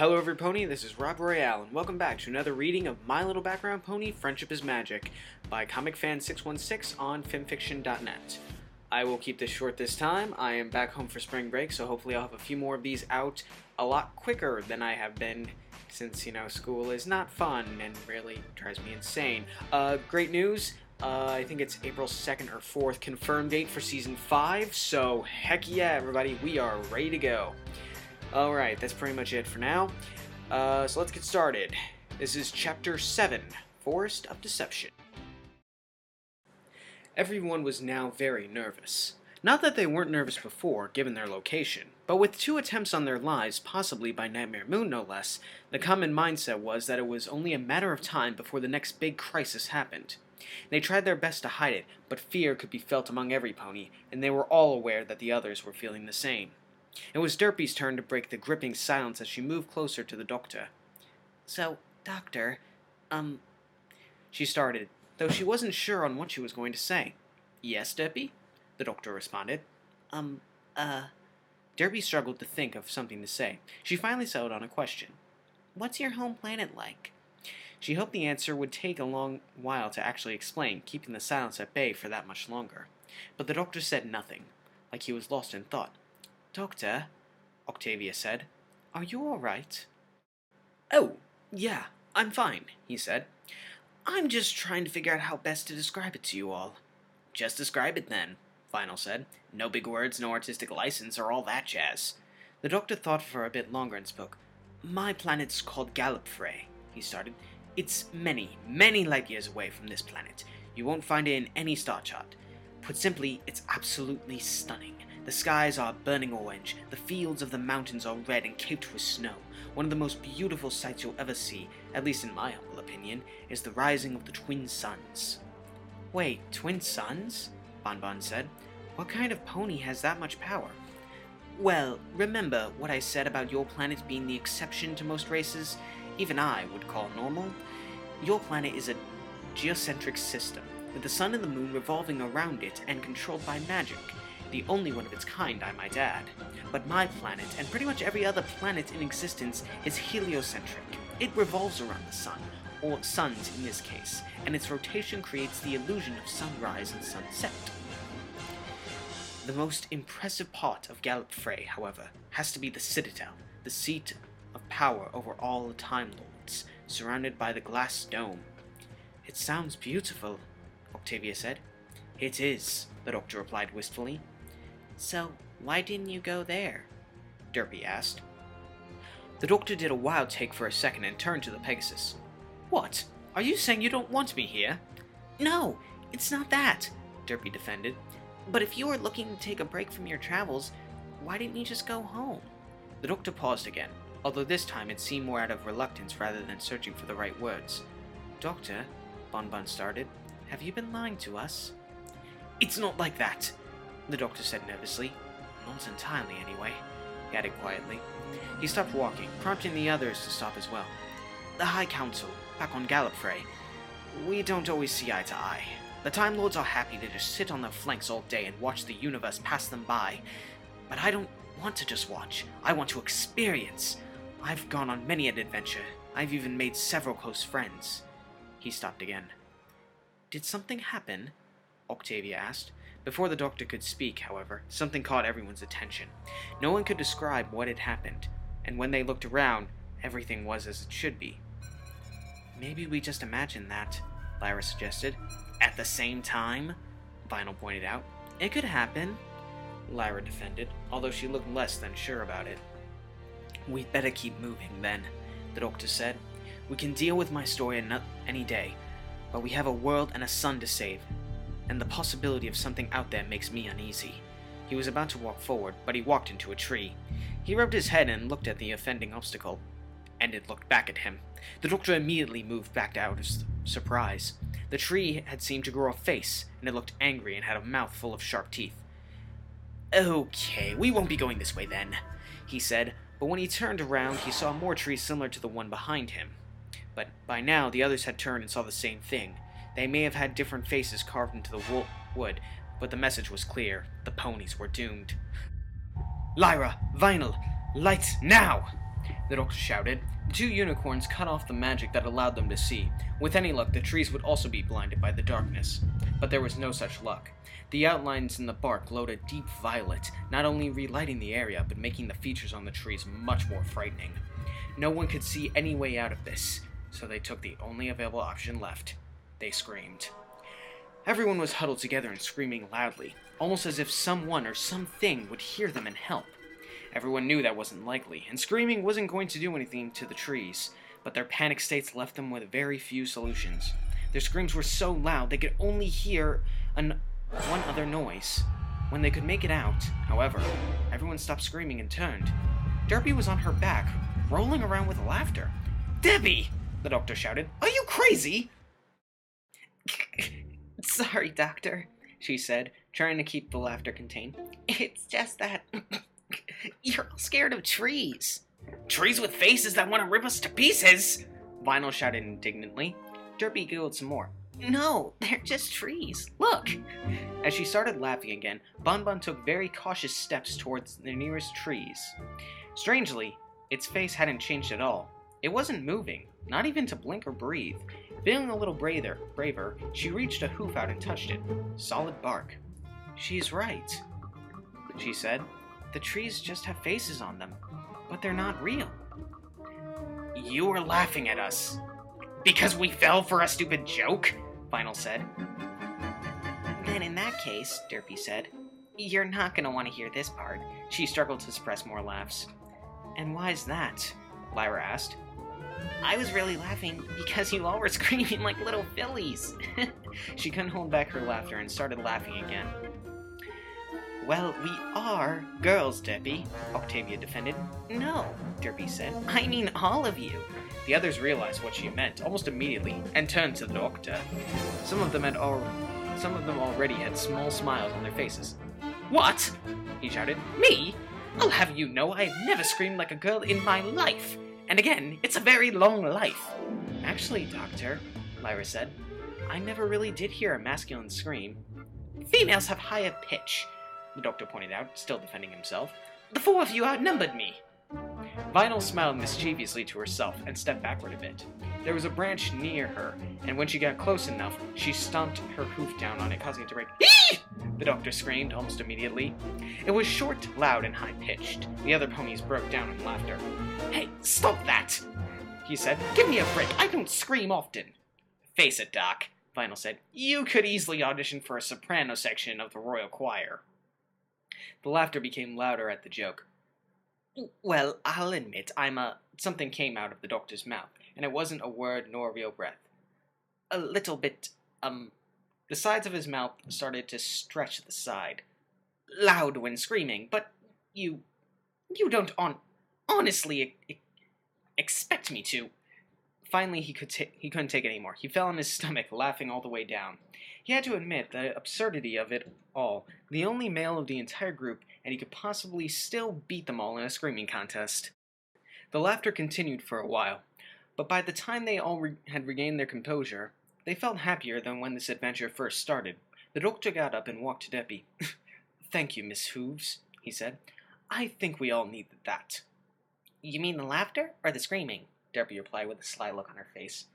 Hello everypony, this is Rob Royale, and welcome back to another reading of My Little Background Pony, Friendship is Magic, by ComicFan616 on FIMfiction.net. I will keep this short this time. I am back home for spring break, so hopefully I'll have a few more of these out a lot quicker than I have been, since, school is not fun and really drives me insane. Great news, I think it's April 2nd or 4th confirmed date for Season 5, so heck yeah everybody, we are ready to go. Alright, that's pretty much it for now. So let's get started. This is Chapter 7, Forest of Deception. Everyone was now very nervous. Not that they weren't nervous before, given their location, but with 2 attempts on their lives, possibly by Nightmare Moon no less, the common mindset was that it was only a matter of time before the next big crisis happened. They tried their best to hide it, but fear could be felt among every pony, and they were all aware that the others were feeling the same. It was Derpy's turn to break the gripping silence as she moved closer to the doctor. "So, Doctor, She started, though she wasn't sure on what she was going to say. "Yes, Derpy?" the doctor responded. Derpy struggled to think of something to say. She finally settled on a question. "What's your home planet like?" She hoped the answer would take a long while to actually explain, keeping the silence at bay for that much longer. But the doctor said nothing, like he was lost in thought. "Doctor," Octavia said, "are you all right?" "Oh, yeah, I'm fine," he said. "I'm just trying to figure out how best to describe it to you all." "Just describe it then," Vinyl said. "No big words, no artistic license, or all that jazz." The doctor thought for a bit longer and spoke. "My planet's called Gallifrey," he started. "It's many, many light years away from this planet. You won't find it in any star chart. Put simply, it's absolutely stunning. The skies are burning orange, the fields of the mountains are red and capped with snow. One of the most beautiful sights you'll ever see, at least in my humble opinion, is the rising of the twin suns." "Wait, twin suns?" Bonbon said. "What kind of pony has that much power?" "Well, remember what I said about your planet being the exception to most races? Even I would call normal. Your planet is a geocentric system, with the sun and the moon revolving around it and controlled by magic. The only one of its kind, I might add. But my planet, and pretty much every other planet in existence, is heliocentric. It revolves around the sun, or suns in this case, and its rotation creates the illusion of sunrise and sunset. The most impressive part of Gallifrey, however, has to be the Citadel, the seat of power over all the Time Lords, surrounded by the glass dome." "It sounds beautiful," Octavia said. "It is," the doctor replied wistfully. "So, why didn't you go there?" Derpy asked. The doctor did a wild take for a second and turned to the Pegasus. "What? Are you saying you don't want me here?" "No, it's not that," Derpy defended. "But if you were looking to take a break from your travels, why didn't you just go home?" The doctor paused again, although this time it seemed more out of reluctance rather than searching for the right words. "Doctor," Bonbon started, "have you been lying to us?" "It's not like that," the doctor said nervously. "Not entirely, anyway," he added quietly. He stopped walking, prompting the others to stop as well. "The High Council, back on Gallifrey, we don't always see eye to eye. The Time Lords are happy to just sit on their flanks all day and watch the universe pass them by. But I don't want to just watch. I want to experience. I've gone on many an adventure. I've even made several close friends." He stopped again. "Did something happen?" Octavia asked. Before the doctor could speak, however, something caught everyone's attention. No one could describe what had happened, and when they looked around, everything was as it should be. "Maybe we just imagined that," Lyra suggested. "At the same time?" Vinyl pointed out. "It could happen," Lyra defended, although she looked less than sure about it. "We'd better keep moving, then," the doctor said. "We can deal with my story any day, but we have a world and a sun to save, and the possibility of something out there makes me uneasy." He was about to walk forward, but he walked into a tree. He rubbed his head and looked at the offending obstacle, and it looked back at him. The doctor immediately moved back out of surprise. The tree had seemed to grow a face, and it looked angry and had a mouth full of sharp teeth. "Okay, we won't be going this way then," he said, but when he turned around, he saw more trees similar to the one behind him. But by now, the others had turned and saw the same thing. They may have had different faces carved into the wood, but the message was clear. The ponies were doomed. "Lyra! Vinyl! Lights now!" the doctor shouted. The two unicorns cut off the magic that allowed them to see. With any luck, the trees would also be blinded by the darkness. But there was no such luck. The outlines in the bark glowed a deep violet, not only relighting the area, but making the features on the trees much more frightening. No one could see any way out of this, so they took the only available option left. They screamed. Everyone was huddled together and screaming loudly, almost as if someone or something would hear them and help. Everyone knew that wasn't likely, and screaming wasn't going to do anything to the trees, but their panic states left them with very few solutions. Their screams were so loud they could only hear one other noise. When they could make it out, however, everyone stopped screaming and turned. Derpy was on her back, rolling around with laughter. "Debbie!" the doctor shouted. "Are you crazy?" "Sorry, Doctor," she said, trying to keep the laughter contained. "It's just that you're all scared of trees." "Trees with faces that want to rip us to pieces!" Vinyl shouted indignantly. Derpy giggled some more. "No, they're just trees. Look!" As she started laughing again, Bonbon took very cautious steps towards the nearest trees. Strangely, its face hadn't changed at all. It wasn't moving, not even to blink or breathe. Feeling a little braver, she reached a hoof out and touched it. Solid bark. "She's right," she said. "The trees just have faces on them, but they're not real." "You were laughing at us. Because we fell for a stupid joke?" Vinyl said. "Then in that case," Derpy said, "you're not going to want to hear this part." She struggled to suppress more laughs. "And why's that?" Lyra asked. "I was really laughing because you all were screaming like little fillies." She couldn't hold back her laughter and started laughing again. "Well, we are girls, Derpy," Octavia defended. "No," Derpy said. "I mean all of you." The others realized what she meant almost immediately and turned to the doctor. Some of them already had small smiles on their faces. "What?" he shouted. "Me? I'll have you know I've never screamed like a girl in my life. And again, it's a very long life." "Actually, Doctor," Lyra said, "I never really did hear a masculine scream." "Females have higher pitch," the doctor pointed out, still defending himself. "The four of you outnumbered me." Vinyl smiled mischievously to herself and stepped backward a bit. There was a branch near her, and when she got close enough, she stomped her hoof down on it, causing it to break. "Eee!" the doctor screamed almost immediately. It was short, loud, and high-pitched. The other ponies broke down in laughter. "Hey, stop that!" he said. "Give me a break. I don't scream often." "Face it, Doc," Vinyl said. "You could easily audition for a soprano section of the Royal Choir." The laughter became louder at the joke. "Well, I'll admit, Something came out of the doctor's mouth, and it wasn't a word nor a real breath. A little bit, The sides of his mouth started to stretch to the side. "Loud when screaming, but you don't honestly expect me to." Finally, he couldn't take it anymore. He fell on his stomach, laughing all the way down. He had to admit the absurdity of it all. The only male of the entire group, and he could possibly still beat them all in a screaming contest. The laughter continued for a while, but by the time they all had regained their composure, they felt happier than when this adventure first started. The doctor got up and walked to Debbie. "Thank you, Miss Hooves," he said. "I think we all needed that." "You mean the laughter, or the screaming?" Debbie replied with a sly look on her face.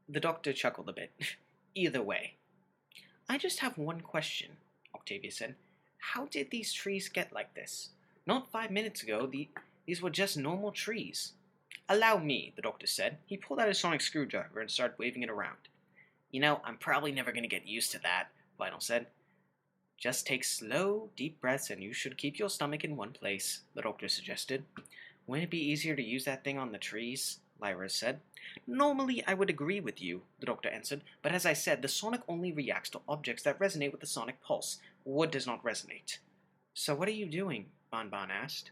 The doctor chuckled a bit. "Either way." "I just have one question," Octavia said. "How did these trees get like this? Not 5 minutes ago, these were just normal trees." "Allow me," the doctor said. He pulled out his sonic screwdriver and started waving it around. "You know, I'm probably never going to get used to that," Vinyl said. "Just take slow, deep breaths and you should keep your stomach in one place," the doctor suggested. "Wouldn't it be easier to use that thing on the trees?" Lyra said. "Normally, I would agree with you," the doctor answered, "but as I said, the sonic only reacts to objects that resonate with the sonic pulse. Wood does not resonate." "So what are you doing?" Bonbon asked.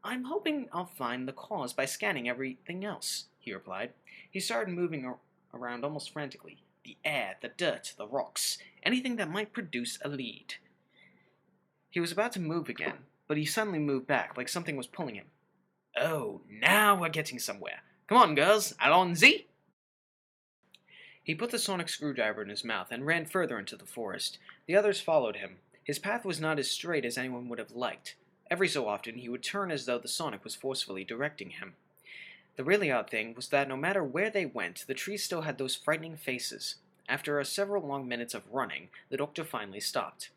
"I'm hoping I'll find the cause by scanning everything else," he replied. He started moving around almost frantically. The air, the dirt, the rocks, anything that might produce a lead. He was about to move again, but he suddenly moved back, like something was pulling him. "Oh, now we're getting somewhere. Come on, girls, allons-y!" He put the sonic screwdriver in his mouth and ran further into the forest. The others followed him. His path was not as straight as anyone would have liked. Every so often, he would turn as though the sonic was forcefully directing him. The really odd thing was that no matter where they went, the trees still had those frightening faces. After several long minutes of running, the doctor finally stopped.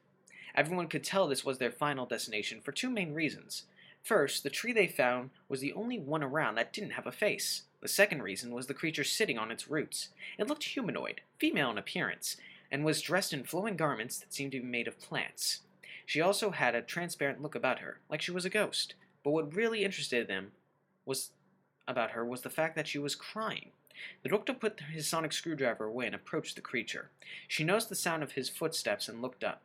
Everyone could tell this was their final destination for two main reasons. First, the tree they found was the only one around that didn't have a face. The second reason was the creature sitting on its roots. It looked humanoid, female in appearance, and was dressed in flowing garments that seemed to be made of plants. She also had a transparent look about her, like she was a ghost. But what really interested them was the fact that she was crying. The doctor put his sonic screwdriver away and approached the creature. She noticed the sound of his footsteps and looked up.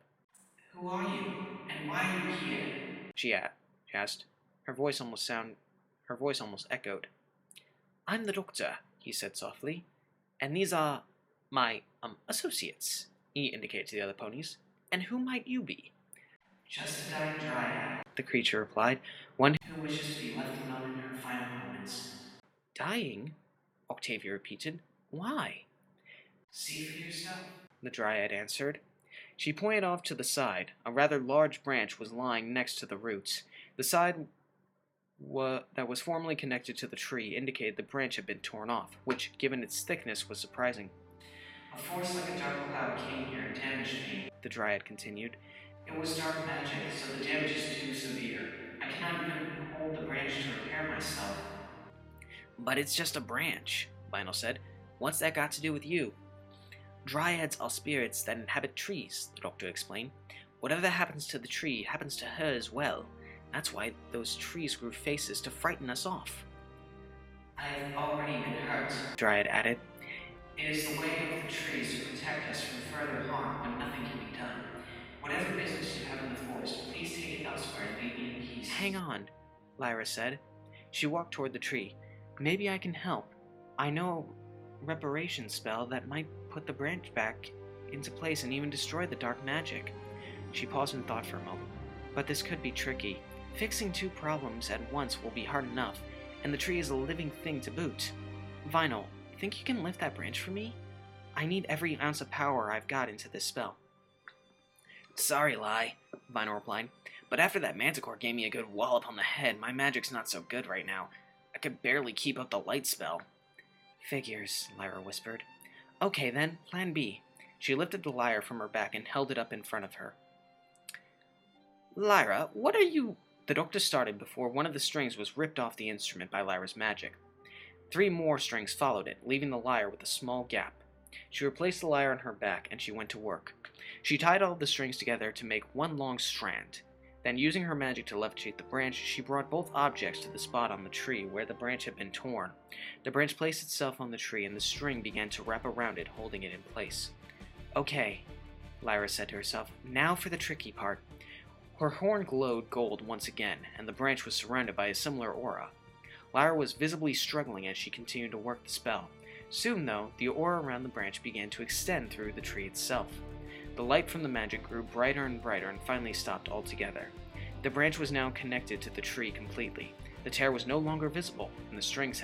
"Who are you, and why are you here?" She asked. Her voice almost echoed. "I'm the doctor," he said softly, "and these are my, associates." He indicated to the other ponies. "And who might you be?" "Just a dying dryad," the creature replied, "one who wishes to be left alone in her final moments." Dying? Octavia repeated. Why? "See for yourself," the dryad answered. She pointed off to the side. A rather large branch was lying next to the roots. The side that was formerly connected to the tree indicated the branch had been torn off, which, given its thickness, was surprising. "A force like a dark cloud came here and damaged me," the dryad continued. "It was dark magic, so the damage is too severe. I cannot even hold the branch to repair myself." "But it's just a branch," Lionel said. "What's that got to do with you?" "Dryads are spirits that inhabit trees," the doctor explained. "Whatever happens to the tree happens to her as well. That's why those trees grew faces to frighten us off." "I have already been hurt," the dryad added. "It is the way of the trees to protect us from further harm when nothing can be done. Whatever business you have in the forest, please take it elsewhere and leave me in peace." "Hang on," Lyra said. She walked toward the tree. "Maybe I can help. I know a reparation spell that might put the branch back into place and even destroy the dark magic." She paused and thought for a moment. "But this could be tricky. Fixing two problems at once will be hard enough, and the tree is a living thing to boot. Vinyl, think you can lift that branch for me? I need every ounce of power I've got into this spell." "Sorry, Ly," Vinyl replied, "but after that manticore gave me a good wallop on the head, my magic's not so good right now. I could barely keep up the light spell." "Figures," Lyra whispered. "Okay then, plan B." She lifted the lyre from her back and held it up in front of her. "Lyra, what are you—" The doctor started before one of the strings was ripped off the instrument by Lyra's magic. 3 more strings followed it, leaving the lyre with a small gap. She replaced the lyre on her back, and she went to work. She tied all the strings together to make one long strand. Then, using her magic to levitate the branch, she brought both objects to the spot on the tree where the branch had been torn. The branch placed itself on the tree, and the string began to wrap around it, holding it in place. "Okay," Lyra said to herself, "now for the tricky part." Her horn glowed gold once again, and the branch was surrounded by a similar aura. Lyra was visibly struggling as she continued to work the spell. Soon, though, the aura around the branch began to extend through the tree itself. The light from the magic grew brighter and brighter and finally stopped altogether. The branch was now connected to the tree completely. The tear was no longer visible, and the strings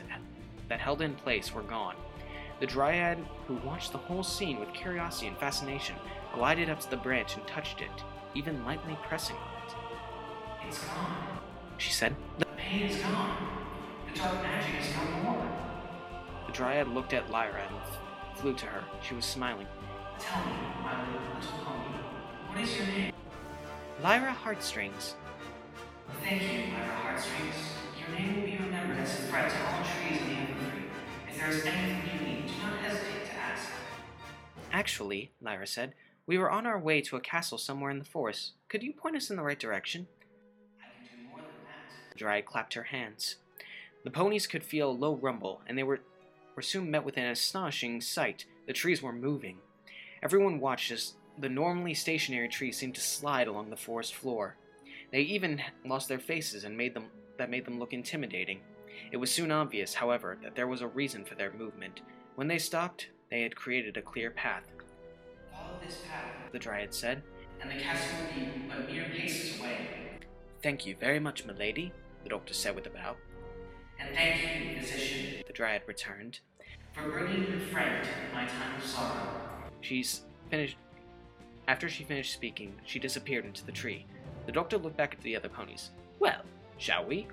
that held it in place were gone. The dryad, who watched the whole scene with curiosity and fascination, glided up to the branch and touched it, even lightly pressing on it. "It's gone," she said. "The pain is gone. The dark magic is no more." The dryad looked at Lyra and flew to her. She was smiling. "Tell me, my little pony, what is your name?" "Lyra Heartstrings." "Thank you, Lyra Heartstrings. Your name will be remembered as a friend to all trees in the Evergreen. If there is anything you need, do not hesitate to ask." "Actually," Lyra said, "we were on our way to a castle somewhere in the forest. Could you point us in the right direction?" "I can do more than that." The dryad clapped her hands. The ponies could feel a low rumble, and they were soon met with an astonishing sight. The trees were moving. Everyone watched as the normally stationary trees seemed to slide along the forest floor. They even lost their faces and made them look intimidating. It was soon obvious, however, that there was a reason for their movement. When they stopped, they had created a clear path. "Follow this path," the dryad said, "and the castle will be but mere paces away." "Thank you very much, milady," the doctor said with a bow. "And thank you, physician," the dryad returned, "for bringing your friend in my time of sorrow." After she finished speaking, she disappeared into the tree. The doctor looked back at the other ponies. "Well, shall we?"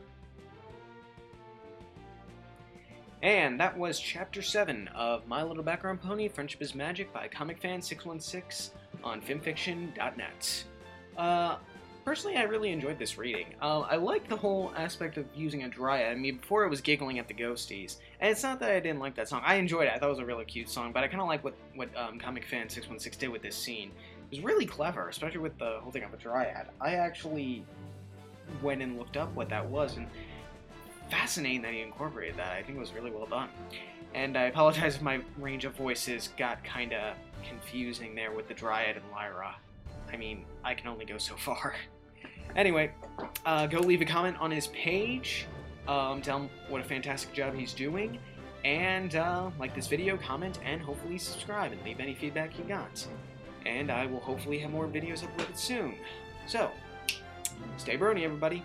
And that was Chapter 7 of My Little Background Pony, Friendship is Magic by ComicFan616 on FimFiction.net. Personally, I really enjoyed this reading. I like the whole aspect of using a dryad. I mean, before it was giggling at the ghosties. And it's not that I didn't like that song. I enjoyed it. I thought it was a really cute song, but I kind of like what ComicFan616 did with this scene. It was really clever, especially with the whole thing of a dryad. I actually went and looked up what that was, and fascinating that he incorporated that. I think it was really well done. And I apologize if my range of voices got kind of confusing there with the dryad and Lyra. I mean, I can only go so far. Anyway, go leave a comment on his page, tell him what a fantastic job he's doing, and like this video, comment, and hopefully subscribe, and leave any feedback you got. And I will hopefully have more videos uploaded soon. So, stay brony, everybody.